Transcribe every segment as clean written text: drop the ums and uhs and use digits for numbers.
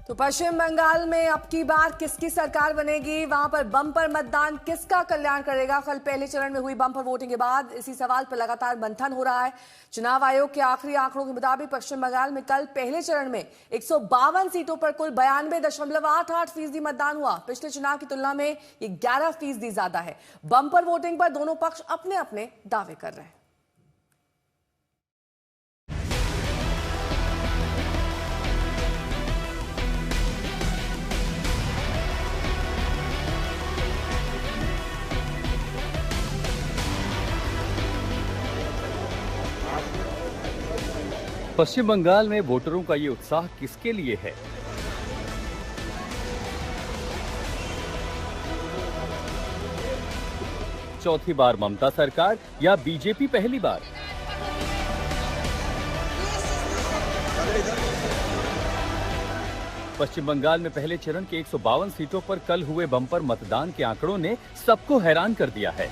तो पश्चिम बंगाल में अब की बार किसकी सरकार बनेगी, वहां पर बम्पर मतदान किसका कल्याण करेगा। कल पहले चरण में हुई बम्पर वोटिंग के बाद इसी सवाल पर लगातार मंथन हो रहा है। चुनाव आयोग के आखिरी आंकड़ों के मुताबिक पश्चिम बंगाल में कल पहले चरण में 152 सीटों पर कुल 92.88% मतदान हुआ। पिछले चुनाव की तुलना में ये 11% ज्यादा है। बम्पर वोटिंग पर दोनों पक्ष अपने अपने दावे कर रहे हैं। पश्चिम बंगाल में वोटरों का ये उत्साह किसके लिए है? चौथी बार ममता सरकार या बीजेपी पहली बार? पश्चिम बंगाल में पहले चरण के 152 सीटों पर कल हुए बम्पर मतदान के आंकड़ों ने सबको हैरान कर दिया है।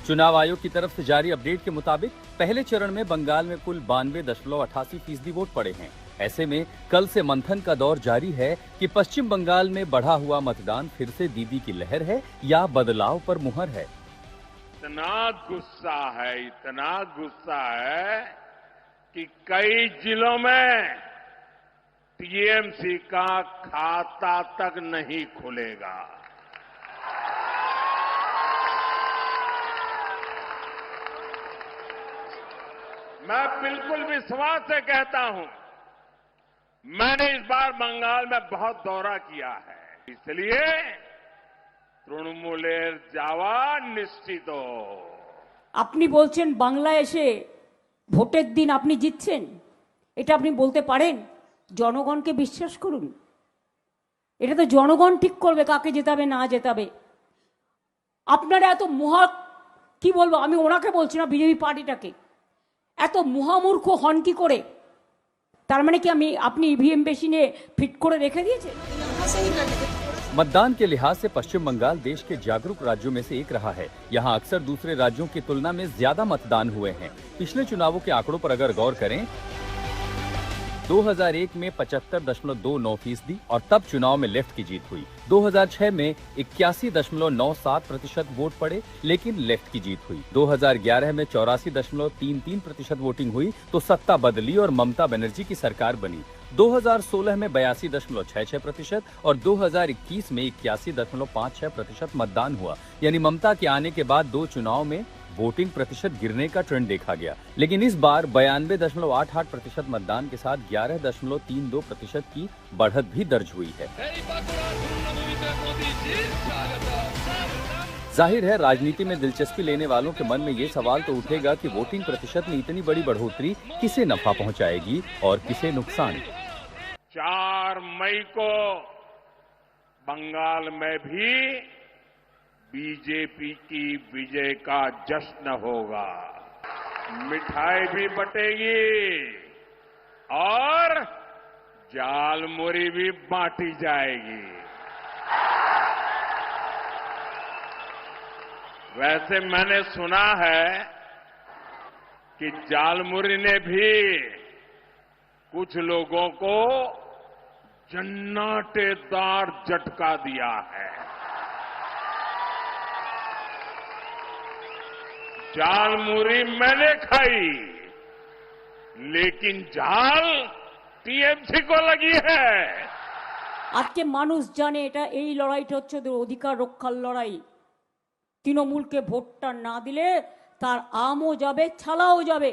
चुनाव आयोग की तरफ से जारी अपडेट के मुताबिक पहले चरण में बंगाल में कुल 92.88% वोट पड़े हैं। ऐसे में कल से मंथन का दौर जारी है कि पश्चिम बंगाल में बढ़ा हुआ मतदान फिर से दीदी की लहर है या बदलाव पर मुहर है। इतना गुस्सा है कि कई जिलों में टीएमसी का खाता तक नहीं खुलेगा। मैं बिल्कुल विश्वास से कहता हूं, मैंने इस बार बंगाल में बहुत दौरा किया है, इसलिए तृणमूलेर जावा निश्चित हो। আপনি বলছেন বাংলায় এসে ভোটের দিন আপনি জিতছেন, এটা আপনি বলতে পারেন? জনগণকে বিশ্বাস করুন, এটা তো জনগণ ঠিক করবে কাকে জেতাবে না জেতাবে। আপনারা এত মহা কি বলবো, আমি ওনাকে বলছি না, বিজেপি পার্টিটাকে এত মহামূর্খ হন কি করে? তার মানে কি আপনি ইভিএম মেশিনে ফিট করে রেখে দিয়েছেন? मतदान के लिहाज से पश्चिम बंगाल देश के जागरूक राज्यों में से एक रहा है। यहाँ अक्सर दूसरे राज्यों की तुलना में ज्यादा मतदान हुए हैं। पिछले चुनावों के आंकड़ों पर अगर गौर करें, 2001 में 75.29% और तब चुनाव में लेफ्ट की जीत हुई। 2006 में 81.97% वोट पड़े, लेकिन लेफ्ट की जीत हुई। 2011 में 84.33% वोटिंग हुई तो सत्ता बदली और ममता बनर्जी की सरकार बनी। 2016 में 82.66% और 2021 में 81.56% मतदान हुआ। यानी ममता के आने के बाद दो चुनाव में वोटिंग प्रतिशत गिरने का ट्रेंड देखा गया, लेकिन इस बार 92.88% मतदान के साथ 11.32% की बढ़त भी दर्ज हुई है। जाहिर है, राजनीति में दिलचस्पी लेने वालों के मन में ये सवाल तो उठेगा कि वोटिंग प्रतिशत में इतनी बड़ी बढ़ोतरी किसे नफा पहुंचाएगी और किसे नुकसान। 4 मई को बंगाल में भी बीजेपी की विजय का जश्न होगा। मिठाई भी बटेगी और जालमुरी भी बांटी जाएगी। वैसे मैंने सुना है कि जालमुरी ने भी कुछ लोगों को जन्नाटेदार झटका दिया है। जालमुरी मैंने खाई, लेकिन जाल टीएमसी को लगी है। আজকে মানুষ জানে এটা এই লড়াইটা হচ্ছে ওদের অধিকার রক্ষার লড়াই। তৃণমূলকে ভোটটা না দিলে তার আমও যাবে, ছালাও যাবে,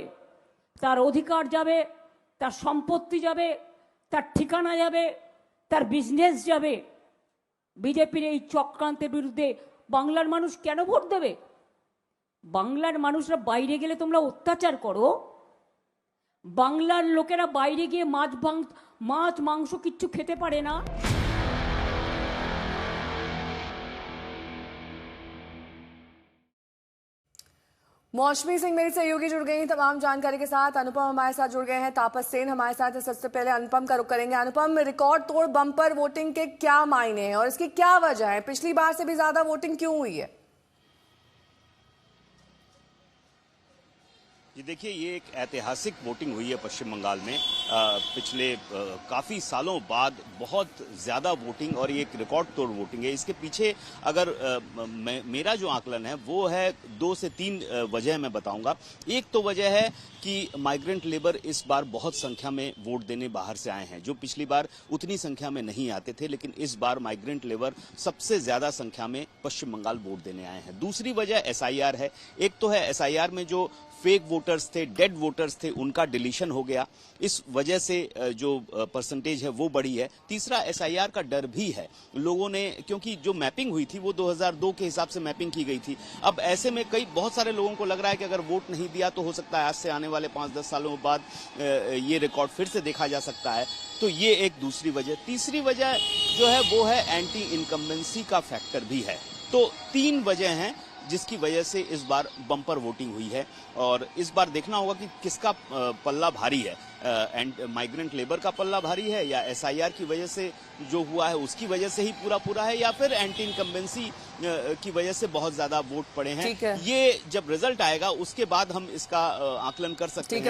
তার অধিকার যাবে, তার সম্পত্তি যাবে, তার ঠিকানা যাবে, তার বিজনেস যাবে। বিজেপির এই চক্রান্তের বিরুদ্ধে বাংলার মানুষ কেন ভোট দেবে? বাংলার মানুষরা বাইরে গেলে তোমরা অত্যাচার করো, বাংলার লোকেরা বাইরে গিয়ে মাছ মাংস কিচ্ছু খেতে পারে না। मौसमी सिंह मेरी सहयोगी जुड़ गई हैं तमाम जानकारी के साथ। अनुपम हमारे साथ जुड़ गए हैं, तापस सेन हमारे साथ है। सबसे पहले अनुपम का रुख करेंगे। अनुपम, रिकॉर्ड तोड़ बम्पर वोटिंग के क्या मायने हैं और इसकी क्या वजह है? पिछली बार से भी ज्यादा वोटिंग क्यों हुई है? जी देखिए, ये एक ऐतिहासिक वोटिंग हुई है पश्चिम बंगाल में। पिछले काफी सालों बाद बहुत ज्यादा वोटिंग और ये एक रिकॉर्ड तोड़ वोटिंग है। इसके पीछे अगर मेरा जो आकलन है वो है 2 से 3 वजह मैं बताऊंगा। एक तो वजह है कि माइग्रेंट लेबर इस बार बहुत संख्या में वोट देने बाहर से आए हैं, जो पिछली बार उतनी संख्या में नहीं आते थे, लेकिन इस बार माइग्रेंट लेबर सबसे ज्यादा संख्या में पश्चिम बंगाल वोट देने आए हैं। दूसरी वजह एसआईआर है। एक तो है एसआईआर में जो फेक वोटर्स थे, डेड वोटर्स थे, उनका डिलीशन हो गया, इस वजह से जो परसेंटेज है वो बढ़ी है। तीसरा एसआईआर का डर भी है लोगों ने, क्योंकि जो मैपिंग हुई थी वो 2002 के हिसाब से मैपिंग की गई थी। अब ऐसे में बहुत सारे लोगों को लग रहा है कि अगर वोट नहीं दिया तो हो सकता है आज से आने वाले 5-10 सालों बाद ये रिकॉर्ड फिर से देखा जा सकता है। तो ये एक दूसरी वजह। तीसरी वजह जो है वो है एंटी इनकम्बेंसी का फैक्टर भी है। तो 3 वजह हैं जिसकी वजह से इस बार बम्पर वोटिंग हुई है। और इस बार देखना होगा कि किसका पल्ला भारी है, माइग्रेंट लेबर का पल्ला भारी है, या एसआईआर की वजह से जो हुआ है उसकी वजह से ही पूरा है, या फिर एंटी इनकम्बेंसी की वजह से बहुत ज्यादा वोट पड़े हैं। ये जब रिजल्ट आएगा उसके बाद हम इसका आकलन कर सकते हैं।